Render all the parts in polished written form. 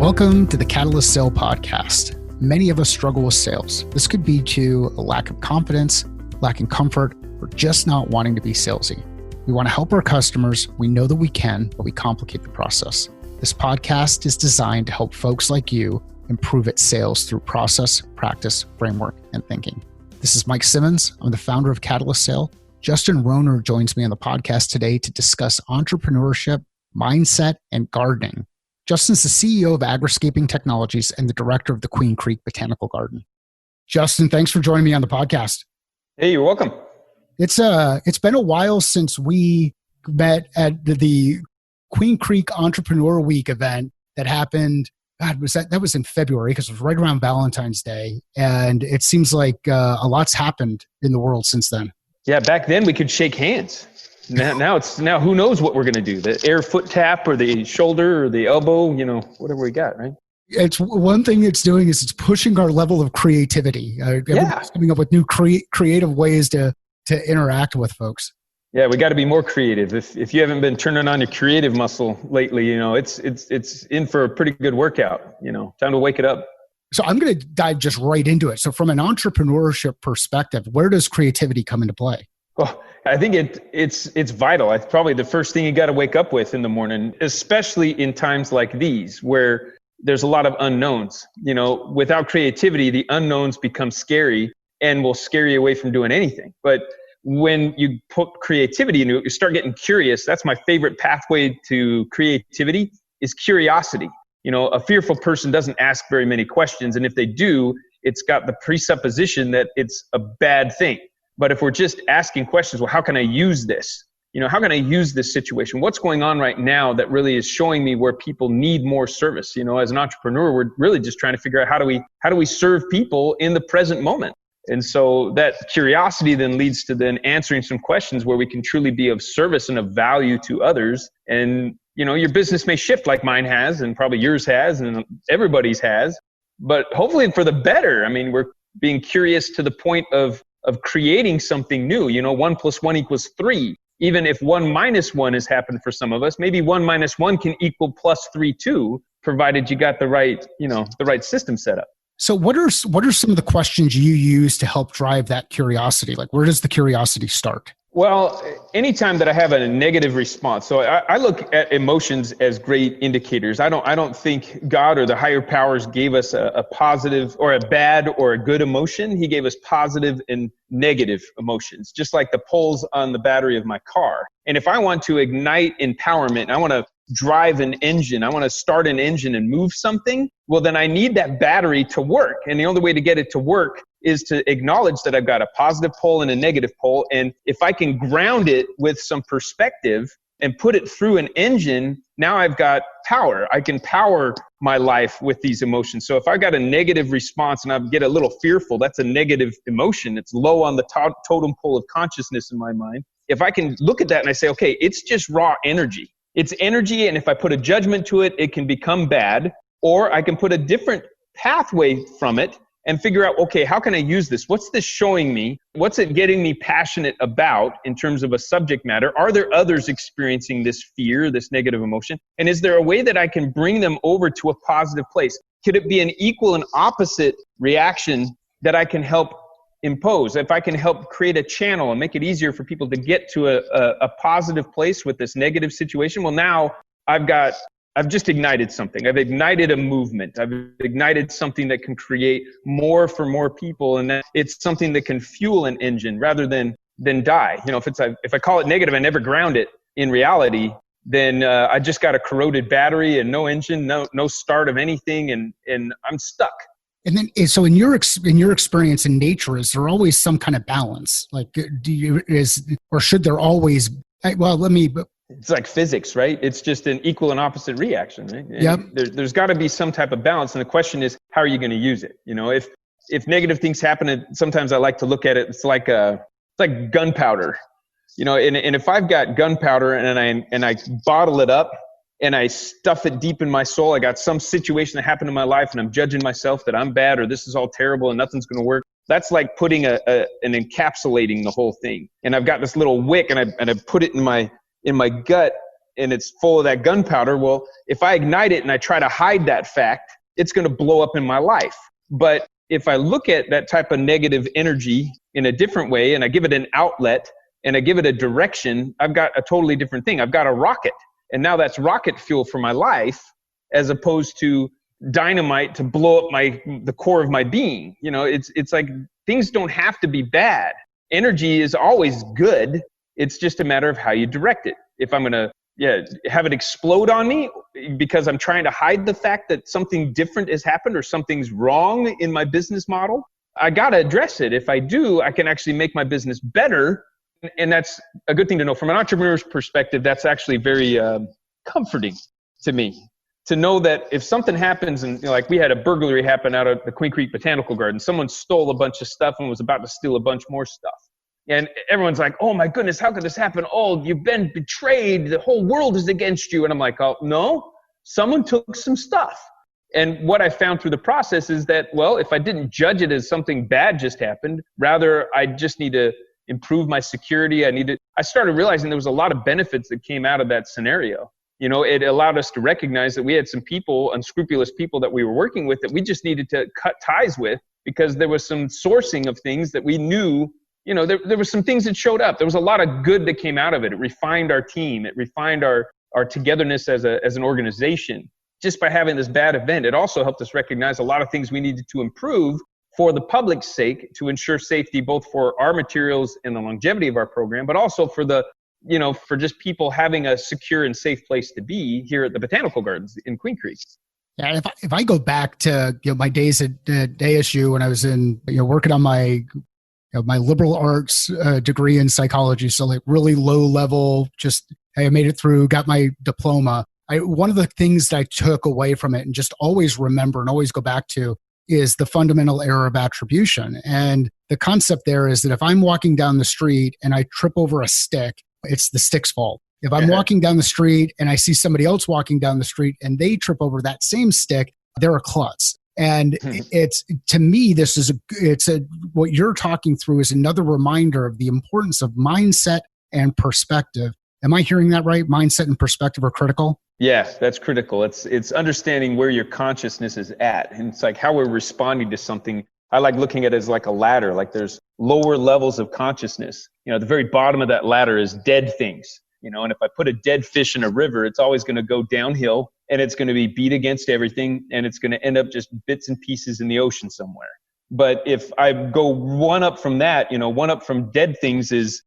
Welcome to the Catalyst Sale Podcast. Many of us struggle with sales. This could be to a lack of confidence, lacking comfort, or just not wanting to be salesy. We want to help our customers. We know that we can, but we complicate the process. This podcast is designed to help folks like you improve at sales through process, practice, framework, and thinking. This is Mike Simmons. I'm the founder of Catalyst Sale. Justin Rohner joins me on the podcast today to discuss entrepreneurship, mindset, and gardening. Justin's the CEO of Agriscaping Technologies and the director of the Queen Creek Botanical Garden. Justin, thanks for joining me on the podcast. Hey, you're welcome. It's been a while since we met at the Queen Creek Entrepreneur Week event that happened. God, that was in February because it was right around Valentine's Day, and it seems like a lot's happened in the world since then. Yeah, back then we could shake hands. Now who knows what we're going to do? The air foot tap or the shoulder or the elbow, whatever we got, right? It's one thing it's doing is it's pushing our level of creativity. Everybody's coming up with new creative ways to interact with folks. Yeah, we got to be more creative. If you haven't been turning on your creative muscle lately, it's in for a pretty good workout. Time to wake it up. So I'm going to dive just right into it. So from an entrepreneurship perspective, where does creativity come into play? Well, I think it's vital. It's probably the first thing you got to wake up with in the morning, especially in times like these where there's a lot of unknowns. Without creativity, the unknowns become scary and will scare you away from doing anything. But when you put creativity into it, you start getting curious. That's my favorite pathway to creativity is curiosity. A fearful person doesn't ask very many questions. And if they do, it's got the presupposition that it's a bad thing. But if we're just asking questions, well, how can I use this? How can I use this situation? What's going on right now that really is showing me where people need more service? As an entrepreneur, we're really just trying to figure out how do we serve people in the present moment? And so that curiosity then leads to then answering some questions where we can truly be of service and of value to others. And, your business may shift like mine has, and probably yours has, and everybody's has, but hopefully for the better. We're being curious to the point of creating something new. 1 + 1 = 3. Even if 1 - 1 has happened for some of us, maybe 1 - 1 can equal +3 too, provided you got the right system set up. So what are some of the questions you use to help drive that curiosity? Like, where does the curiosity start? Well, anytime that I have a negative response, so I look at emotions as great indicators. I don't think God or the higher powers gave us a positive or a bad or a good emotion. He gave us positive and negative emotions, just like the poles on the battery of my car. And if I want to ignite empowerment, I want to drive an engine, I want to start an engine and move something, well, then I need that battery to work. And the only way to get it to work is to acknowledge that I've got a positive pole and a negative pole. And if I can ground it with some perspective and put it through an engine, now I've got power. I can power my life with these emotions. So if I got a negative response and I get a little fearful, that's a negative emotion. It's low on the totem pole of consciousness in my mind. If I can look at that and I say, okay, it's just raw energy. It's energy, and if I put a judgment to it, it can become bad, or I can put a different pathway from it and figure out, okay, how can I use this? What's this showing me? What's it getting me passionate about in terms of a subject matter? Are there others experiencing this fear, this negative emotion? And is there a way that I can bring them over to a positive place? Could it be an equal and opposite reaction that I can help impose? If I can help create a channel and make it easier for people to get to a positive place with this negative situation, well, now I've just ignited something. I've ignited a movement. I've ignited something that can create more for more people, and that it's something that can fuel an engine rather than die. If I call it negative, I never ground it in reality, then I just got a corroded battery and no engine, no start of anything, and I'm stuck. And then, so in your experience in nature, is there always some kind of balance? Like, or should there always? Well, It's like physics, right? It's just an equal and opposite reaction, right? Yep. There's got to be some type of balance, and the question is, how are you going to use it? If negative things happen, and sometimes I like to look at it. It's like gunpowder, And if I've got gunpowder and I bottle it up, and I stuff it deep in my soul, I got some situation that happened in my life and I'm judging myself that I'm bad or this is all terrible and nothing's going to work. That's like putting an encapsulating the whole thing. And I've got this little wick and I put it in my gut and it's full of that gunpowder. Well, if I ignite it and I try to hide that fact, it's going to blow up in my life. But if I look at that type of negative energy in a different way and I give it an outlet and I give it a direction, I've got a totally different thing. I've got a rocket, and now that's rocket fuel for my life, as opposed to dynamite to blow up the core of my being. You know, it's like things don't have to be bad. Energy is always good. It's just a matter of how you direct it. If I'm going to have it explode on me because I'm trying to hide the fact that something different has happened or something's wrong in my business model, I got to address it. If I do, I can actually make my business better. And that's a good thing to know. From an entrepreneur's perspective, that's actually very comforting to me, to know that if something happens, and like we had a burglary happen out of the Queen Creek Botanical Garden, someone stole a bunch of stuff and was about to steal a bunch more stuff. And everyone's like, oh my goodness, how could this happen? Oh, you've been betrayed. The whole world is against you. And I'm like, oh, no, someone took some stuff. And what I found through the process is that, well, if I didn't judge it as something bad just happened, rather I just need to improve my security. I started realizing there was a lot of benefits that came out of that scenario. You know, it allowed us to recognize that we had some people, unscrupulous people that we were working with, that we just needed to cut ties with, because there was some sourcing of things that we knew. You know, there were some things that showed up. There was a lot of good that came out of it. It refined our team. It refined our togetherness as an organization. Just by having this bad event, it also helped us recognize a lot of things we needed to improve for the public's sake, to ensure safety, both for our materials and the longevity of our program, but also for for just people having a secure and safe place to be here at the Botanical Gardens in Queen Creek. Yeah, if I go back to my days at ASU when I was in working on my liberal arts degree in psychology, so like really low level, just I made it through, got my diploma. One of the things that I took away from it and just always remember and always go back to is the fundamental error of attribution. And the concept there is that if I'm walking down the street and I trip over a stick, it's the stick's fault. If I'm walking down the street and I see somebody else walking down the street and they trip over that same stick, they're a klutz. And it's, to me, what you're talking through is another reminder of the importance of mindset and perspective. Am I hearing that right? Mindset and perspective are critical? Yeah, that's critical. It's understanding where your consciousness is at. And it's like how we're responding to something. I like looking at it as like a ladder. Like there's lower levels of consciousness. The very bottom of that ladder is dead things. And if I put a dead fish in a river, it's always going to go downhill, and it's going to be beat against everything, and it's going to end up just bits and pieces in the ocean somewhere. But if I go one up from that, one up from dead things is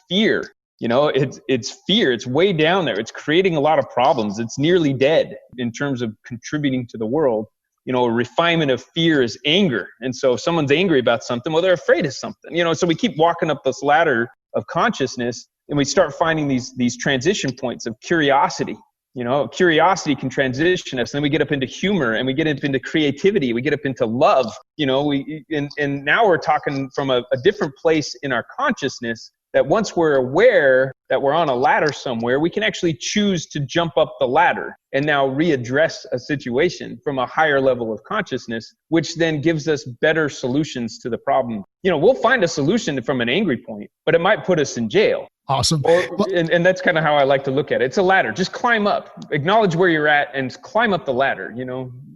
fear. It's fear. It's way down there. It's creating a lot of problems. It's nearly dead in terms of contributing to the world. A refinement of fear is anger. And so if someone's angry about something, well, they're afraid of something. So we keep walking up this ladder of consciousness, and we start finding these transition points of curiosity. Curiosity can transition us. Then we get up into humor, and we get up into creativity. We get up into love. And now we're talking from a different place in our consciousness, that once we're aware that we're on a ladder somewhere, we can actually choose to jump up the ladder and now readdress a situation from a higher level of consciousness, which then gives us better solutions to the problem. We'll find a solution from an angry point, but it might put us in jail. Awesome. And that's kind of how I like to look at it. It's a ladder. Just climb up, acknowledge where you're at, and climb up the ladder.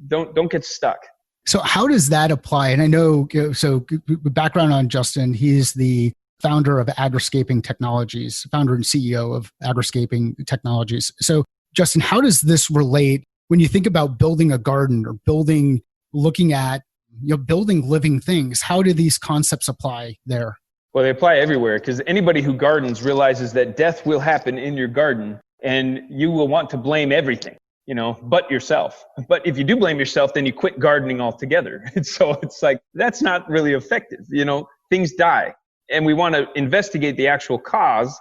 Don't get stuck. So how does that apply? And I know, so background on Justin, he's the founder of Agriscaping Technologies, founder and CEO of Agriscaping Technologies. So Justin, how does this relate when you think about building a garden or looking at building living things? How do these concepts apply there? Well, they apply everywhere, because anybody who gardens realizes that death will happen in your garden, and you will want to blame everything, but yourself. But if you do blame yourself, then you quit gardening altogether. And so it's like, that's not really effective. Things die. And we want to investigate the actual cause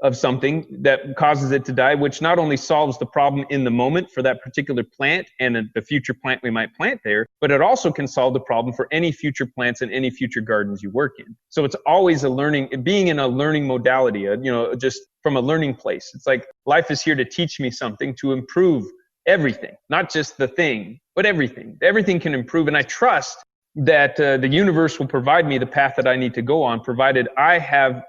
of something that causes it to die, which not only solves the problem in the moment for that particular plant and the future plant we might plant there, but it also can solve the problem for any future plants and any future gardens you work in. So it's always being in a learning modality, just from a learning place. It's like life is here to teach me something, to improve everything, not just the thing, but everything. Everything can improve. And I trust that the universe will provide me the path that I need to go on, provided I have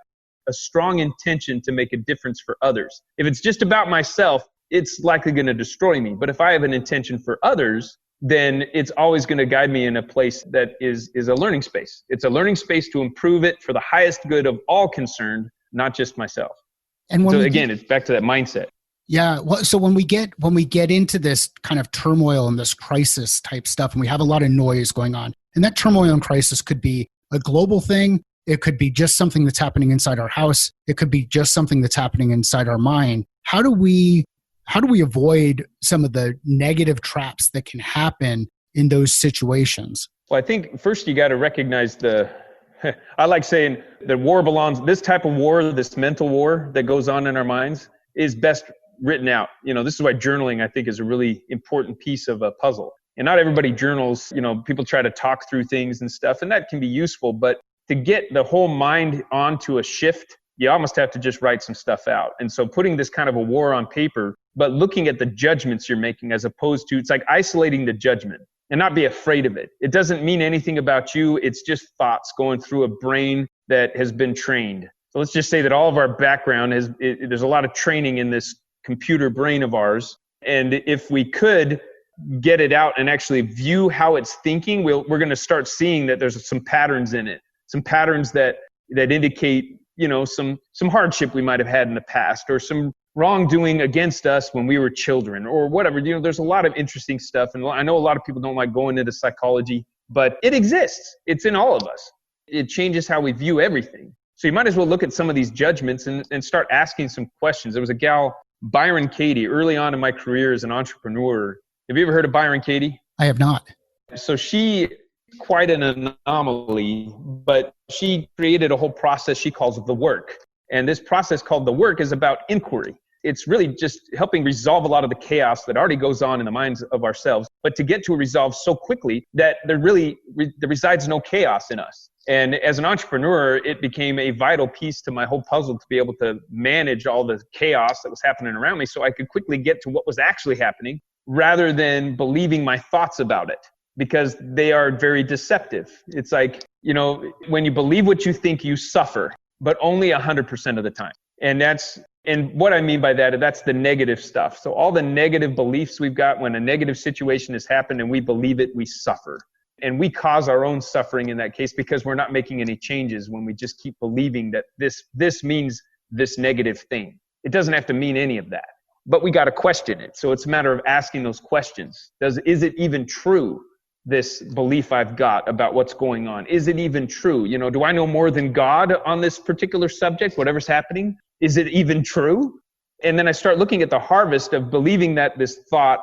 a strong intention to make a difference for others. If it's just about myself, it's likely going to destroy me. But if I have an intention for others, then it's always going to guide me in a place that is a learning space. It's a learning space to improve it for the highest good of all concerned, not just myself. And so again, it's back to that mindset. Yeah. Well, so when we get into this kind of turmoil and this crisis type stuff, and we have a lot of noise going on, and that turmoil and crisis could be a global thing. It could be just something that's happening inside our house. It could be just something that's happening inside our mind. How do we avoid some of the negative traps that can happen in those situations? Well, I think first you got to recognize I like saying that this type of war, this mental war that goes on in our minds is best written out. This is why journaling, I think, is a really important piece of a puzzle. And not everybody journals, people try to talk through things and stuff, and that can be useful. But to get the whole mind onto a shift, you almost have to just write some stuff out. And so putting this kind of a war on paper, but looking at the judgments you're making as opposed to, it's like isolating the judgment and not be afraid of it. It doesn't mean anything about you. It's just thoughts going through a brain that has been trained. So let's just say that all of our background there's a lot of training in this computer brain of ours. And if we could get it out and actually view how it's thinking, we're going to start seeing that there's some patterns in it, some patterns that indicate, some hardship we might have had in the past, or some wrongdoing against us when we were children, or whatever. There's a lot of interesting stuff. And I know a lot of people don't like going into psychology, but it exists. It's in all of us. It changes how we view everything. So you might as well look at some of these judgments and start asking some questions. There was a gal, Byron Katie, early on in my career as an entrepreneur. Have you ever heard of Byron Katie? I have not. So she quite an anomaly, but she created a whole process she calls the work. And this process called the work is about inquiry. It's really just helping resolve a lot of the chaos that already goes on in the minds of ourselves, but to get to a resolve so quickly that there resides no chaos in us. And as an entrepreneur, it became a vital piece to my whole puzzle to be able to manage all the chaos that was happening around me so I could quickly get to what was actually happening rather than believing my thoughts about it, because they are very deceptive. It's like, when you believe what you think, you suffer, but only 100% of the time. And what I mean by that, that's the negative stuff. So all the negative beliefs we've got, when a negative situation has happened and we believe it, we suffer. And we cause our own suffering in that case because we're not making any changes when we just keep believing that this means this negative thing. It doesn't have to mean any of that, but we got to question it. So it's a matter of asking those questions. Is it even true, this belief I've got about what's going on? Is it even true? Do I know more than God on this particular subject, whatever's happening? Is it even true? And then I start looking at the harvest of believing that this thought,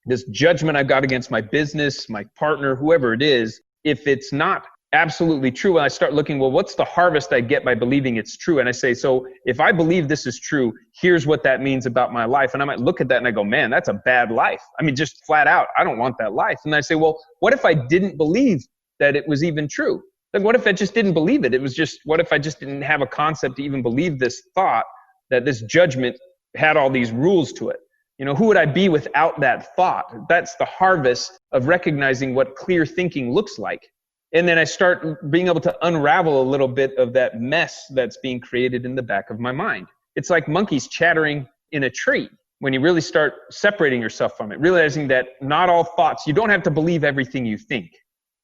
this judgment I've got against my business, my partner, whoever it is, if it's not absolutely true, and I start looking, well, what's the harvest I get by believing it's true? And I say, so if I believe this is true, here's what that means about my life. And I might look at that and I go, man, that's a bad life. I mean, just flat out, I don't want that life. And I say, well, what if I didn't believe that it was even true? Like, what if I just didn't believe it? What if I just didn't have a concept to even believe this thought that this judgment had all these rules to it? Who would I be without that thought? That's the harvest of recognizing what clear thinking looks like. And then I start being able to unravel a little bit of that mess that's being created in the back of my mind. It's like monkeys chattering in a tree. When you really start separating yourself from it, realizing that not all thoughts, you don't have to believe everything you think.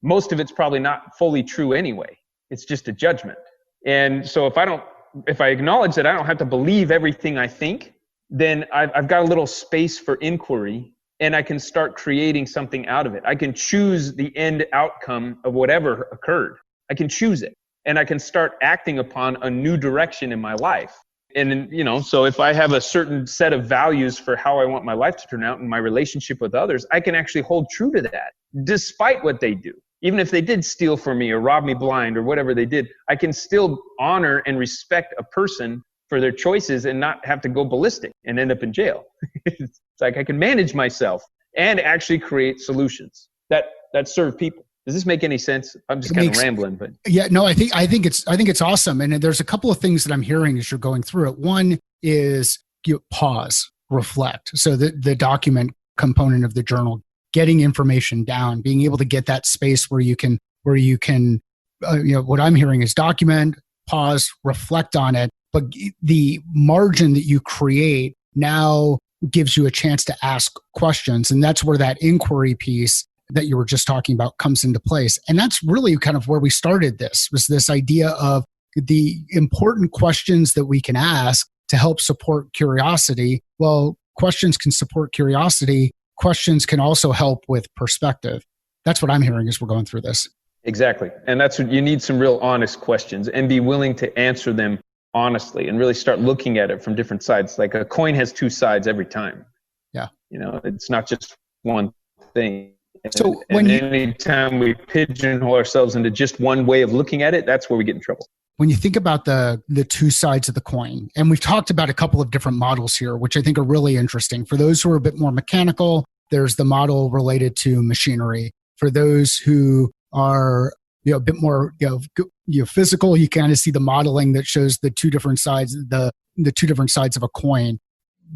Most of it's probably not fully true anyway. It's just a judgment. And so if I acknowledge that I don't have to believe everything I think, then I've got a little space for inquiry, and I can start creating something out of it. I can choose the end outcome of whatever occurred. I can choose it, and I can start acting upon a new direction in my life. And, so if I have a certain set of values for how I want my life to turn out in my relationship with others, I can actually hold true to that, despite what they do. Even if they did steal from me or rob me blind or whatever they did, I can still honor and respect a person for their choices and not have to go ballistic and end up in jail. It's like I can manage myself and actually create solutions that serve people. Does this make any sense? I'm just kind of rambling, but yeah, no, I think it's awesome. And there's a couple of things that I'm hearing as you're going through it. One is pause, reflect. So the document component of the journal, getting information down, being able to get that space where you can what I'm hearing is document, pause, reflect on it. But the margin that you create now gives you a chance to ask questions. And that's where that inquiry piece that you were just talking about comes into place. And that's really kind of where we started this, was this idea of the important questions that we can ask to help support curiosity. Well, questions can support curiosity. Questions can also help with perspective. That's what I'm hearing as we're going through this. Exactly. And that's what you need, some real honest questions, and be willing to answer them honestly and really start looking at it from different sides. Like a coin has two sides every time. Yeah. It's not just one thing. So anytime we pigeonhole ourselves into just one way of looking at it, that's where we get in trouble. When you think about the two sides of the coin, and we've talked about a couple of different models here, which I think are really interesting. For those who are a bit more mechanical, there's the model related to machinery. For those who are a bit more physical, you kind of see the modeling that shows the two different sides, the two different sides of a coin.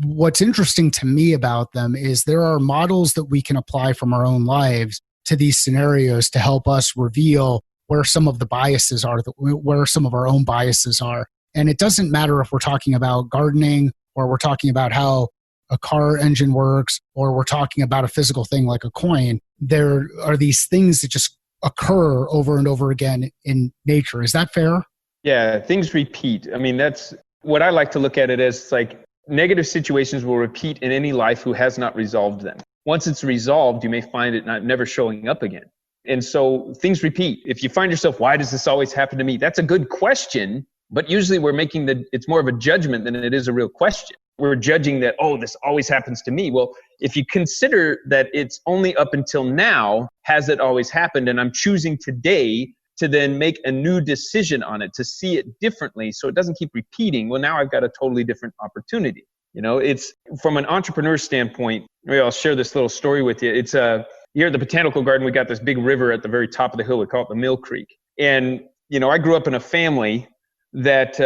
What's interesting to me about them is there are models that we can apply from our own lives to these scenarios to help us reveal where some of the biases are, where some of our own biases are. And it doesn't matter if we're talking about gardening, or we're talking about how a car engine works, or we're talking about a physical thing like a coin. There are these things that just occur over and over again in nature. Is that fair? Yeah, things repeat. I mean, that's what I like to look at it as. It's like negative situations will repeat in any life who has not resolved them. Once it's resolved, you may find it never showing up again. And so things repeat. If you find yourself, why does this always happen to me? That's a good question, but usually we're making it's more of a judgment than it is a real question. We're judging that, oh, this always happens to me. Well, if you consider that it's only up until now, has it always happened? And I'm choosing today to then make a new decision on it, to see it differently so it doesn't keep repeating. Well, now I've got a totally different opportunity. It's from an entrepreneur standpoint. Maybe I'll share this little story with you. It's here at the Botanical Garden, we got this big river at the very top of the hill. We call it the Mill Creek. And, I grew up in a family that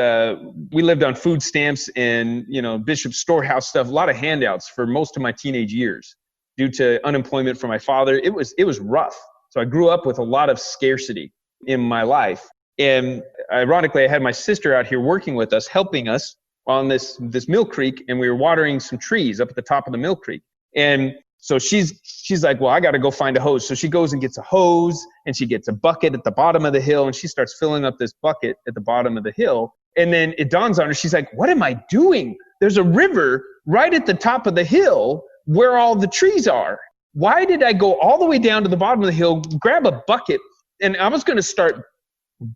we lived on food stamps and, Bishop's Storehouse stuff, a lot of handouts for most of my teenage years due to unemployment for my father. It was rough. So I grew up with a lot of scarcity in my life. And ironically, I had my sister out here working with us, helping us on this Mill Creek, and we were watering some trees up at the top of the Mill Creek. And so she's like, well, I got to go find a hose. So she goes and gets a hose, and she gets a bucket at the bottom of the hill, and she starts filling up this bucket at the bottom of the hill. And then it dawns on her, she's like, what am I doing? There's a river right at the top of the hill where all the trees are. Why did I go all the way down to the bottom of the hill, grab a bucket, and I was going to start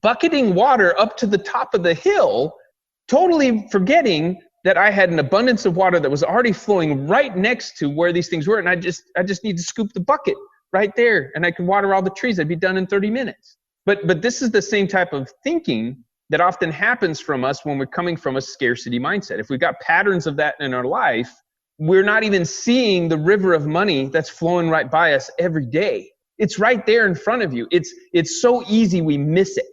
bucketing water up to the top of the hill, totally forgetting that I had an abundance of water that was already flowing right next to where these things were. And I just need to scoop the bucket right there, and I can water all the trees. I'd be done in 30 minutes. But this is the same type of thinking that often happens from us when we're coming from a scarcity mindset. If we've got patterns of that in our life, we're not even seeing the river of money that's flowing right by us every day. It's right there in front of you. It's so easy we miss it.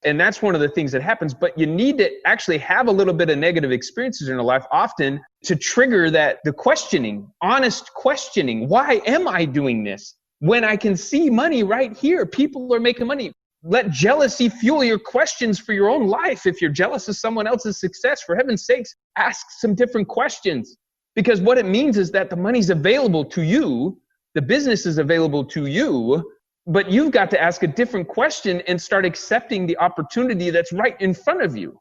And that's one of the things that happens. But you need to actually have a little bit of negative experiences in your life often to trigger the questioning, honest questioning. Why am I doing this when I can see money right here? People are making money. Let jealousy fuel your questions for your own life. If you're jealous of someone else's success, for heaven's sakes, ask some different questions. Because what it means is that the money's available to you, the business is available to you, but you've got to ask a different question and start accepting the opportunity that's right in front of you.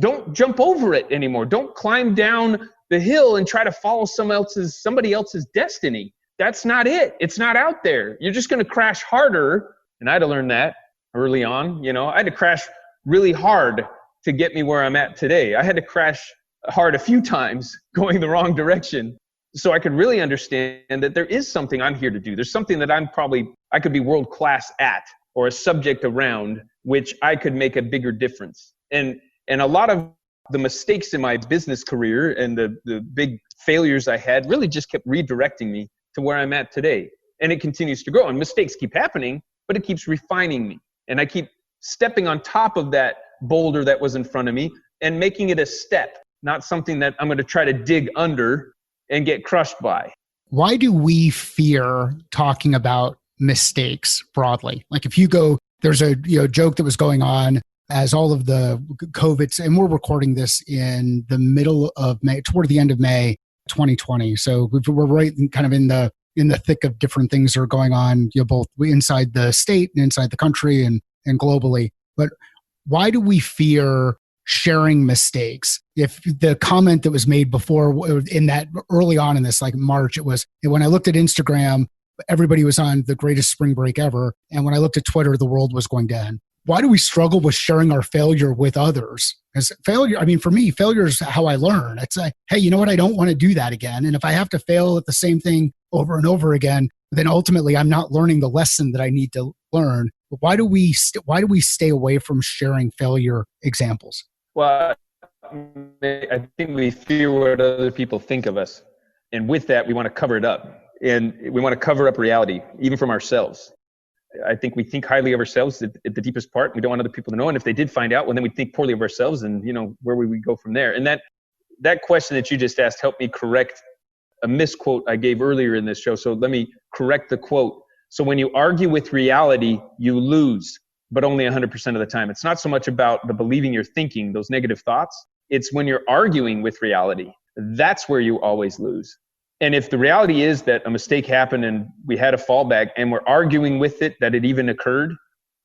Don't jump over it anymore. Don't climb down the hill and try to follow somebody else's destiny. That's not it. It's not out there. You're just going to crash harder. And I had to learn that early on. I had to crash really hard to get me where I'm at today. I had to crash hard a few times going the wrong direction so I could really understand that there is something I'm here to do. There's something that I could be world class at, or a subject around which I could make a bigger difference. And a lot of the mistakes in my business career and the big failures I had really just kept redirecting me to where I'm at today. And it continues to grow. And mistakes keep happening, but it keeps refining me. And I keep stepping on top of that boulder that was in front of me and making it a step, not something that I'm going to try to dig under and get crushed by. Why do we fear talking about mistakes broadly? Like if you go, there's a joke that was going on as all of the COVIDs, and we're recording this in the middle of May, toward the end of May 2020. So we're right kind of in the thick of different things that are going on, both inside the state and inside the country and globally. But why do we fear sharing mistakes? If the comment that was made before in that early on in this, like March, it was when I looked at Instagram, everybody was on the greatest spring break ever. And when I looked at Twitter, the world was going to end. Why do we struggle with sharing our failure with others? Because failure, for me, failure is how I learn. It's like, hey, you know what? I don't want to do that again. And if I have to fail at the same thing over and over again, then ultimately I'm not learning the lesson that I need to learn. But why do we stay away from sharing failure examples? Well, I think we fear what other people think of us. And with that, we want to cover it up. And we want to cover up reality, even from ourselves. I think we think highly of ourselves at the deepest part. We don't want other people to know. And if they did find out, well, then we think poorly of ourselves, and where would we go from there? And that question that you just asked helped me correct a misquote I gave earlier in this show. So let me correct the quote. So when you argue with reality, you lose, but only 100% of the time. It's not so much about the believing you're thinking, those negative thoughts. It's when you're arguing with reality. That's where you always lose. And if the reality is that a mistake happened and we had a fallback and we're arguing with it, that it even occurred,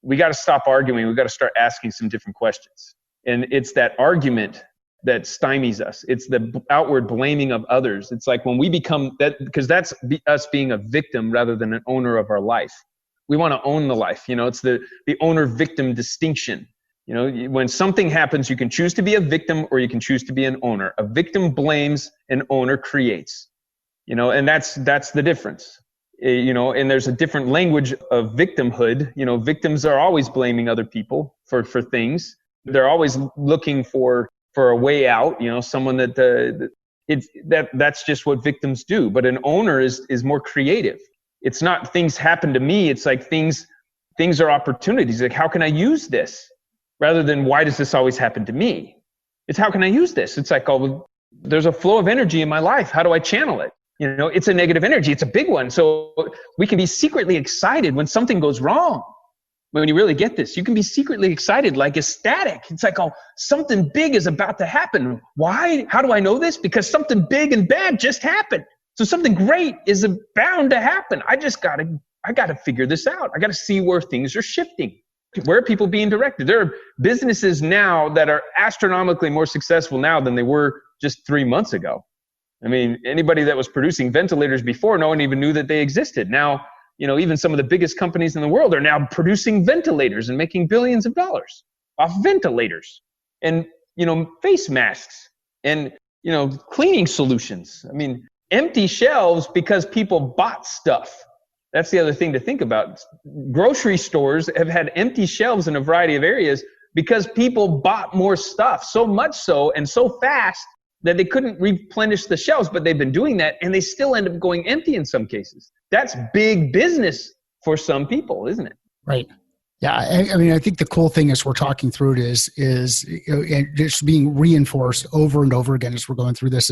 we got to stop arguing. We got to start asking some different questions. And it's that argument that stymies us. It's the outward blaming of others. It's like when we become that, because that's us being a victim rather than an owner of our life. We want to own the life. It's the owner-victim distinction. When something happens, you can choose to be a victim or you can choose to be an owner. A victim blames, an owner creates. And that's the difference. And there's a different language of victimhood. Victims are always blaming other people for things. They're always looking for a way out. Someone that's just what victims do. But an owner is more creative. It's not things happen to me. It's like things are opportunities. Like, how can I use this? Rather than why does this always happen to me? It's how can I use this? It's like, there's a flow of energy in my life. How do I channel it? It's a negative energy. It's a big one. So we can be secretly excited when something goes wrong. When you really get this, you can be secretly excited, like ecstatic. It's like, something big is about to happen. Why? How do I know this? Because something big and bad just happened. So something great is bound to happen. I got to figure this out. I got to see where things are shifting. Where are people being directed? There are businesses now that are astronomically more successful now than they were just 3 months ago. Anybody that was producing ventilators before, no one even knew that they existed. Now, even some of the biggest companies in the world are now producing ventilators and making billions of dollars off ventilators and, face masks and, cleaning solutions. Empty shelves because people bought stuff. That's the other thing to think about. Grocery stores have had empty shelves in a variety of areas because people bought more stuff, so much so and so fast that they couldn't replenish the shelves, but they've been doing that and they still end up going empty in some cases. That's big business for some people, isn't it? Right. Yeah. I think the cool thing as we're talking through it is just being reinforced over and over again as we're going through this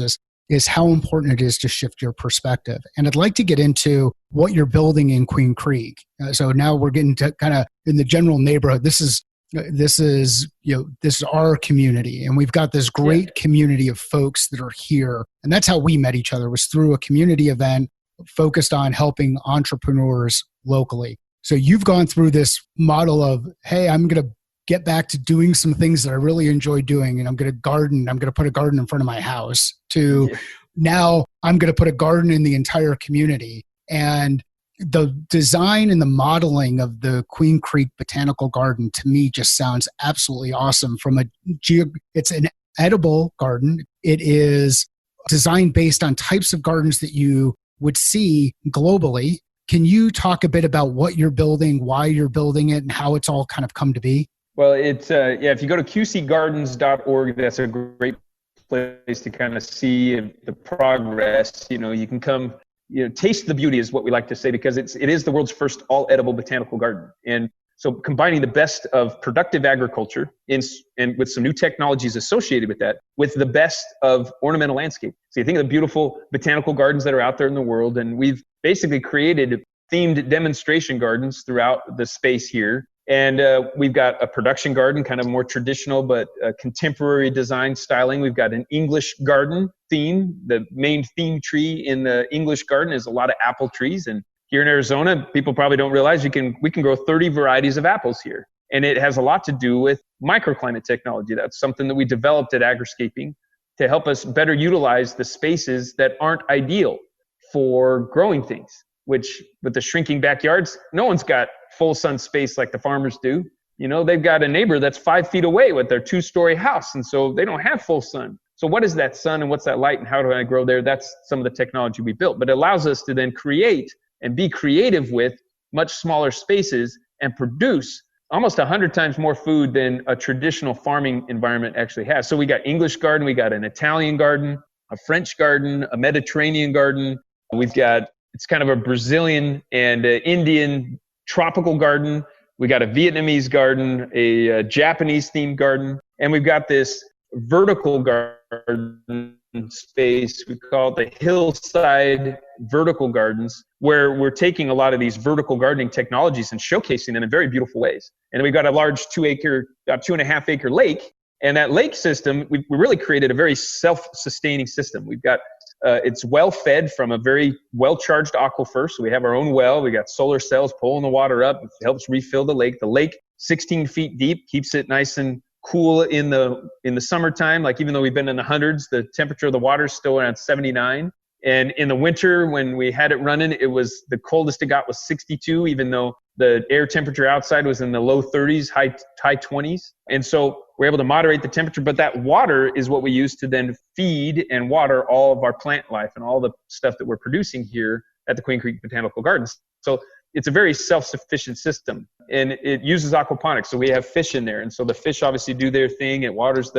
is how important it is to shift your perspective. And I'd like to get into what you're building in Queen Creek. So now we're getting to kind of in the general neighborhood. This is our community, and we've got this great community of folks that are here. And that's how we met each other, was through a community event focused on helping entrepreneurs locally. So you've gone through this model of, hey, I'm going to get back to doing some things that I really enjoy doing, and I'm going to garden. I'm going to put a garden in front of my house, to now I'm going to put a garden in the entire community. And the design and the modeling of the Queen Creek Botanical Garden to me just sounds absolutely awesome. It's an edible garden. It is designed based on types of gardens that you would see globally. Can you talk a bit about what you're building, why you're building it, and how it's all kind of come to be? Well, it's if you go to qcgardens.org, that's a great place to kind of see the progress. You can come, taste the beauty is what we like to say, because it is the world's first all edible botanical garden. And so combining the best of productive agriculture and with some new technologies associated with that, with the best of ornamental landscape. So you think of the beautiful botanical gardens that are out there in the world, and we've basically created themed demonstration gardens throughout the space here And we've got a production garden, kind of more traditional, but contemporary design styling. We've got an English garden theme. The main theme tree in the English garden is a lot of apple trees. And here in Arizona, people probably don't realize we can grow 30 varieties of apples here. And it has a lot to do with microclimate technology. That's something that we developed at Agriscaping to help us better utilize the spaces that aren't ideal for growing things, which with the shrinking backyards, no one's got full sun space like the farmers do. You know, they've got a neighbor that's 5 feet away with their 2-story house. And so they don't have full sun. So what is that sun and what's that light and how do I grow there? That's some of the technology we built, but it allows us to then create and be creative with much smaller spaces and produce almost 100 times more food than a traditional farming environment actually has. So we got English garden, we got an Italian garden, a French garden, a Mediterranean garden. We've got, it's kind of a Brazilian and Indian tropical garden. We got a Vietnamese garden, a Japanese themed garden, and we've got this vertical garden space. We call it the hillside vertical gardens, where we're taking a lot of these vertical gardening technologies and showcasing them in very beautiful ways. And we've got a large 2.5 acre lake. And that lake system, we really created a very self-sustaining system. We've got, it's well fed from a very well-charged aquifer. So we have our own well. We got solar cells pulling the water up. It helps refill the lake. The lake, 16 feet deep, keeps it nice and cool in the summertime. Like even though we've been in the hundreds, the temperature of the water is still around 79. And in the winter, when we had it running, it was the coldest it got was 62, even though the air temperature outside was in the low 30s, high 20s. And so we're able to moderate the temperature, but that water is what we use to then feed and water all of our plant life and all the stuff that we're producing here at the Queen Creek Botanical Gardens. So it's a very self-sufficient system, and it uses aquaponics. So we have fish in there. And so the fish obviously do their thing. It waters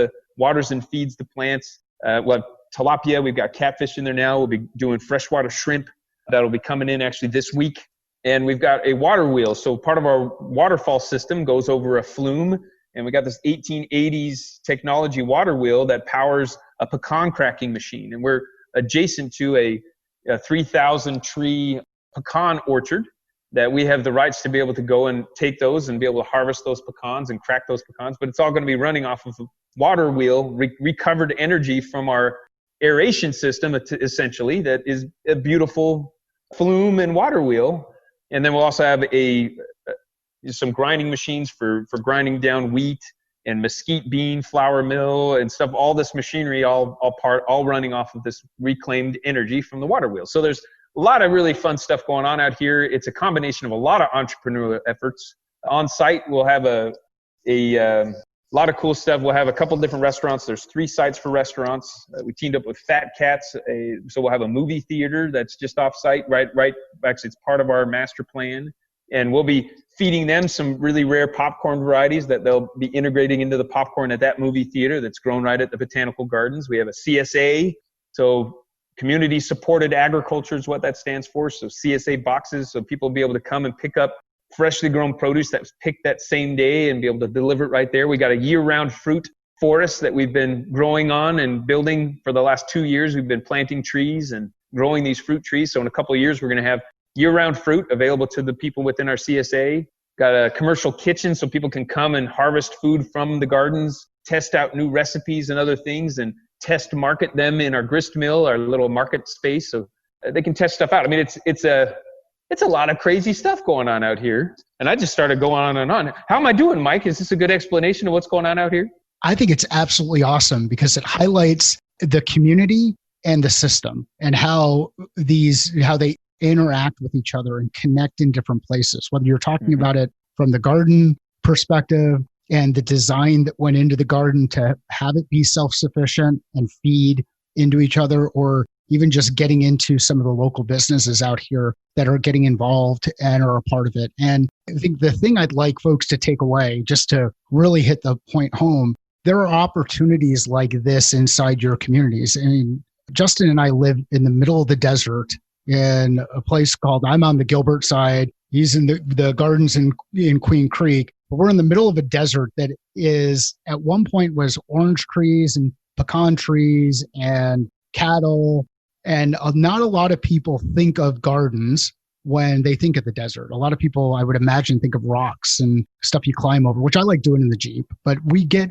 and feeds the plants. We'll have tilapia. We've got catfish in there now. We'll be doing freshwater shrimp. That'll be coming in actually this week. And we've got a water wheel. So part of our waterfall system goes over a flume. And we got this 1880s technology water wheel that powers a pecan cracking machine. And we're adjacent to a 3,000 tree pecan orchard that we have the rights to be able to go and take those and be able to harvest those pecans and crack those pecans. But it's all going to be running off of a water wheel, recovered energy from our aeration system, essentially, that is a beautiful flume and water wheel. And then we'll also have some grinding machines for grinding down wheat and mesquite bean flour mill and stuff. All this machinery, all running off of this reclaimed energy from the water wheel. So there's a lot of really fun stuff going on out here. It's a combination of a lot of entrepreneurial efforts. On site, we'll have a lot of cool stuff. We'll have a couple different restaurants. There's 3 sites for restaurants. We teamed up with Fat Cats. So we'll have a movie theater that's just off site, right. Actually, it's part of our master plan. And we'll be feeding them some really rare popcorn varieties that they'll be integrating into the popcorn at that movie theater that's grown right at the Botanical Gardens. We have a CSA. So community supported agriculture is what that stands for. So CSA boxes, so people will be able to come and pick up freshly grown produce that was picked that same day and be able to deliver it right there. We got a year-round fruit forest that we've been growing on and building for the last 2 years. We've been planting trees and growing these fruit trees. So in a couple of years, we're going to have year-round fruit available to the people within our CSA. Got a commercial kitchen so people can come and harvest food from the gardens, test out new recipes and other things, and test market them in our grist mill, our little market space, so they can test stuff out. I mean, it's a lot of crazy stuff going on out here. And I just started going on and on. How am I doing, Mike? Is this a good explanation of what's going on out here? I think it's absolutely awesome because it highlights the community and the system and how they interact with each other and connect in different places, whether you're talking about it from the garden perspective and the design that went into the garden to have it be self-sufficient and feed into each other, or even just getting into some of the local businesses out here that are getting involved and are a part of it. And I think the thing I'd like folks to take away, just to really hit the point home, there are opportunities like this inside your communities. I mean, Justin and I live in the middle of the desert in a place called, I'm on the Gilbert side, he's in the gardens in Queen Creek, but we're in the middle of a desert that is, at one point was orange trees and pecan trees and cattle. And not a lot of people think of gardens when they think of the desert. A lot of people, I would imagine, think of rocks and stuff you climb over, which I like doing in the Jeep. But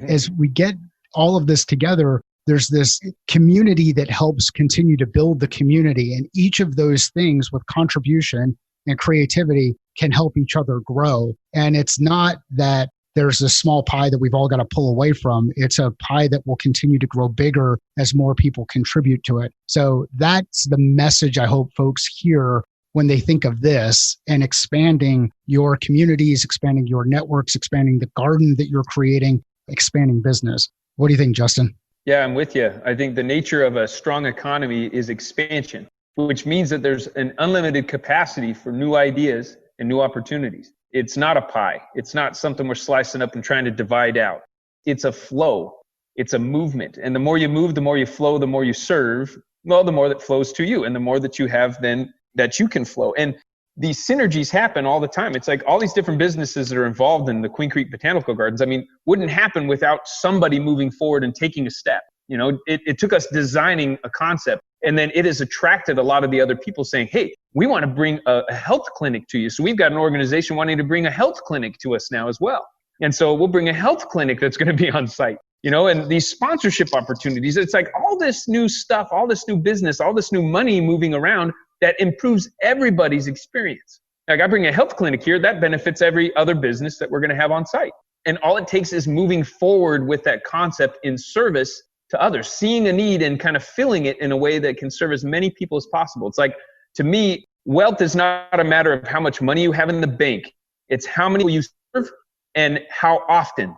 as we get all of this together, there's this community that helps continue to build the community. And each of those things with contribution and creativity can help each other grow. And it's not that there's a small pie that we've all got to pull away from. It's a pie that will continue to grow bigger as more people contribute to it. So that's the message I hope folks hear when they think of this, and expanding your communities, expanding your networks, expanding the garden that you're creating, expanding business. What do you think, Justin? Yeah, I'm with you. I think the nature of a strong economy is expansion, which means that there's an unlimited capacity for new ideas and new opportunities. It's not a pie. It's not something we're slicing up and trying to divide out. It's a flow. It's a movement. And the more you move, the more you flow, the more you serve, well, the more that flows to you, and the more that you have then that you can flow. And these synergies happen all the time. It's like all these different businesses that are involved in the Queen Creek Botanical Gardens, wouldn't happen without somebody moving forward and taking a step. It took us designing a concept, and then it has attracted a lot of the other people saying, hey, we want to bring a health clinic to you. So we've got an organization wanting to bring a health clinic to us now as well. And so we'll bring a health clinic that's going to be on site, and these sponsorship opportunities. It's like all this new stuff, all this new business, all this new money moving around that improves everybody's experience. Like I bring a health clinic here, that benefits every other business that we're going to have on site. And all it takes is moving forward with that concept in service to others, seeing a need and kind of filling it in a way that can serve as many people as possible. It's like, to me, wealth is not a matter of how much money you have in the bank. It's how many you serve and how often.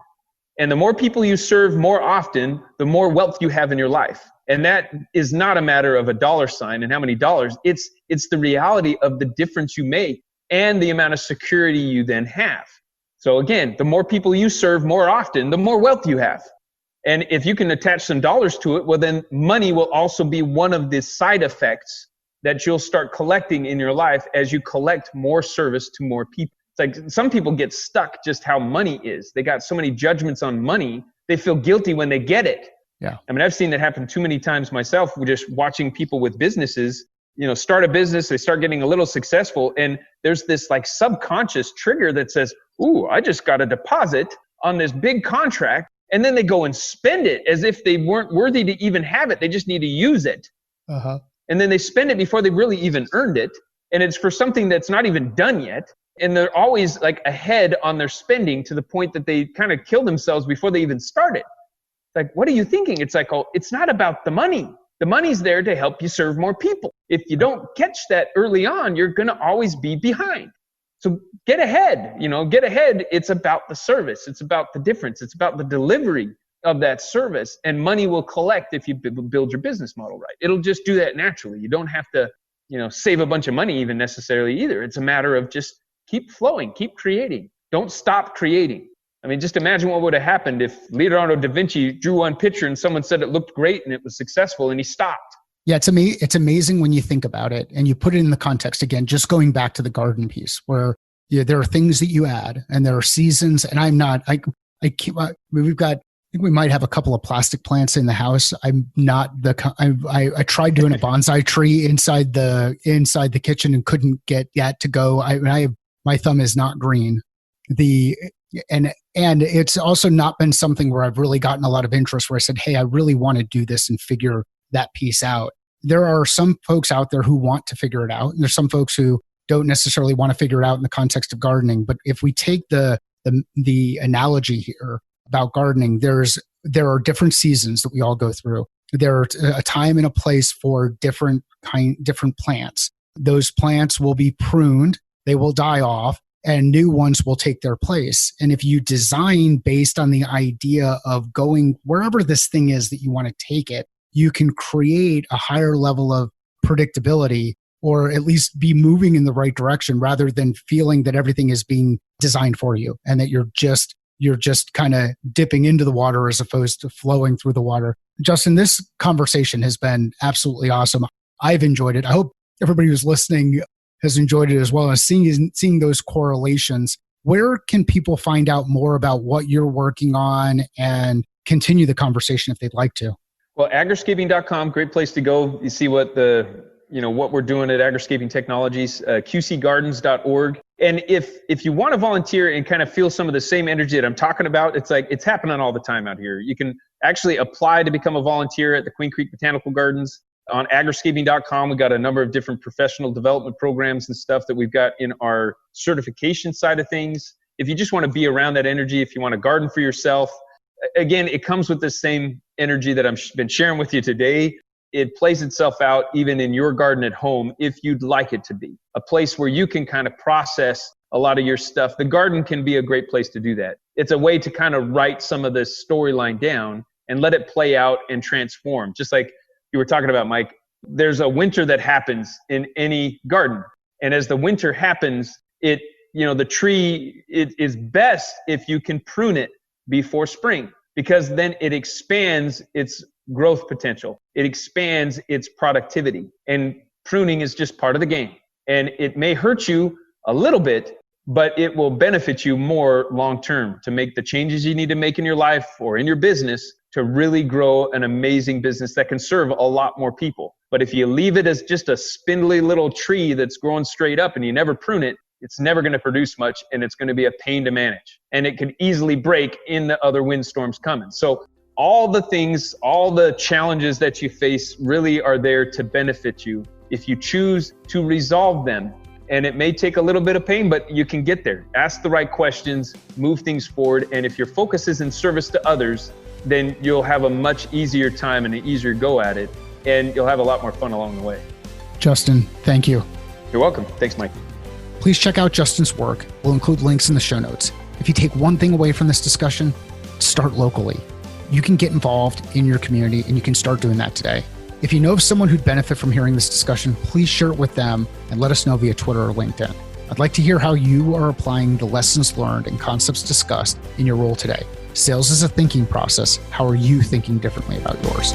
And the more people you serve more often, the more wealth you have in your life. And that is not a matter of a dollar sign and how many dollars. It's the reality of the difference you make and the amount of security you then have. So again, the more people you serve more often, the more wealth you have. And if you can attach some dollars to it, well, then money will also be one of the side effects that you'll start collecting in your life as you collect more service to more people. It's like some people get stuck just how money is. They got so many judgments on money, they feel guilty when they get it. Yeah. I've seen that happen too many times myself, just watching people with businesses, start a business, they start getting a little successful, and there's this like subconscious trigger that says, ooh, I just got a deposit on this big contract, and then they go and spend it as if they weren't worthy to even have it. They just need to use it. Uh-huh. And then they spend it before they really even earned it, and it's for something that's not even done yet. And they're always like ahead on their spending to the point that they kind of kill themselves before they even started. Like, what are you thinking? It's like, oh, it's not about the money. The money's there to help you serve more people. If you don't catch that early on, you're going to always be behind. So get ahead, get ahead. It's about the service. It's about the difference. It's about the delivery of that service, and money will collect if you build your business model right. It'll just do that naturally. You don't have to, save a bunch of money even necessarily either. It's a matter of just keep flowing, keep creating. Don't stop creating. Just imagine what would have happened if Leonardo da Vinci drew one picture and someone said it looked great and it was successful and he stopped. Yeah, it's amazing when you think about it and you put it in the context, again, just going back to the garden piece where there are things that you add and there are seasons, and I think we might have a couple of plastic plants in the house. I'm not I tried doing a bonsai tree inside the kitchen and couldn't get that to go. My thumb is not green. And it's also not been something where I've really gotten a lot of interest where I said, hey, I really want to do this and figure that piece out. There are some folks out there who want to figure it out. And there's some folks who don't necessarily want to figure it out in the context of gardening. But if we take the analogy here about gardening, there are different seasons that we all go through. There's a time and a place for different plants. Those plants will be pruned, they will die off, and new ones will take their place. And if you design based on the idea of going wherever this thing is that you want to take it, you can create a higher level of predictability, or at least be moving in the right direction rather than feeling that everything is being designed for you and that you're just kind of dipping into the water as opposed to flowing through the water. Justin, this conversation has been absolutely awesome. I've enjoyed it. I hope everybody who's listening has enjoyed it as well as seeing those correlations. Where can people find out more about what you're working on and continue the conversation if they'd like to? Well, agriscaping.com, great place to go. You see what the what we're doing at Agriscaping Technologies, qcgardens.org. And if you want to volunteer and kind of feel some of the same energy that I'm talking about, it's happening all the time out here. You can actually apply to become a volunteer at the Queen Creek Botanical Gardens. On agriscaping.com, we've got a number of different professional development programs and stuff that we've got in our certification side of things. If you just want to be around that energy, if you want to garden for yourself, again, it comes with the same energy that I've been sharing with you today. It plays itself out even in your garden at home if you'd like it to be. A place where you can kind of process a lot of your stuff. The garden can be a great place to do that. It's a way to kind of write some of this storyline down and let it play out and transform. Just like you were talking about, Mike, there's a winter that happens in any garden. And as the winter happens, the tree, it is best if you can prune it before spring, because then it expands its growth potential. It expands its productivity. And pruning is just part of the game. And it may hurt you a little bit, but it will benefit you more long-term to make the changes you need to make in your life or in your business to really grow an amazing business that can serve a lot more people. But if you leave it as just a spindly little tree that's growing straight up and you never prune it, it's never going to produce much, and it's going to be a pain to manage. And it can easily break in the other windstorms coming. So all the things, all the challenges that you face really are there to benefit you if you choose to resolve them. And it may take a little bit of pain, but you can get there. Ask the right questions, move things forward. And if your focus is in service to others, then you'll have a much easier time and an easier go at it. And you'll have a lot more fun along the way. Justin, thank you. You're welcome. Thanks, Mike. Please check out Justin's work. We'll include links in the show notes. If you take one thing away from this discussion, start locally. You can get involved in your community, and you can start doing that today. If you know of someone who'd benefit from hearing this discussion, please share it with them and let us know via Twitter or LinkedIn. I'd like to hear how you are applying the lessons learned and concepts discussed in your role today. Sales is a thinking process. How are you thinking differently about yours?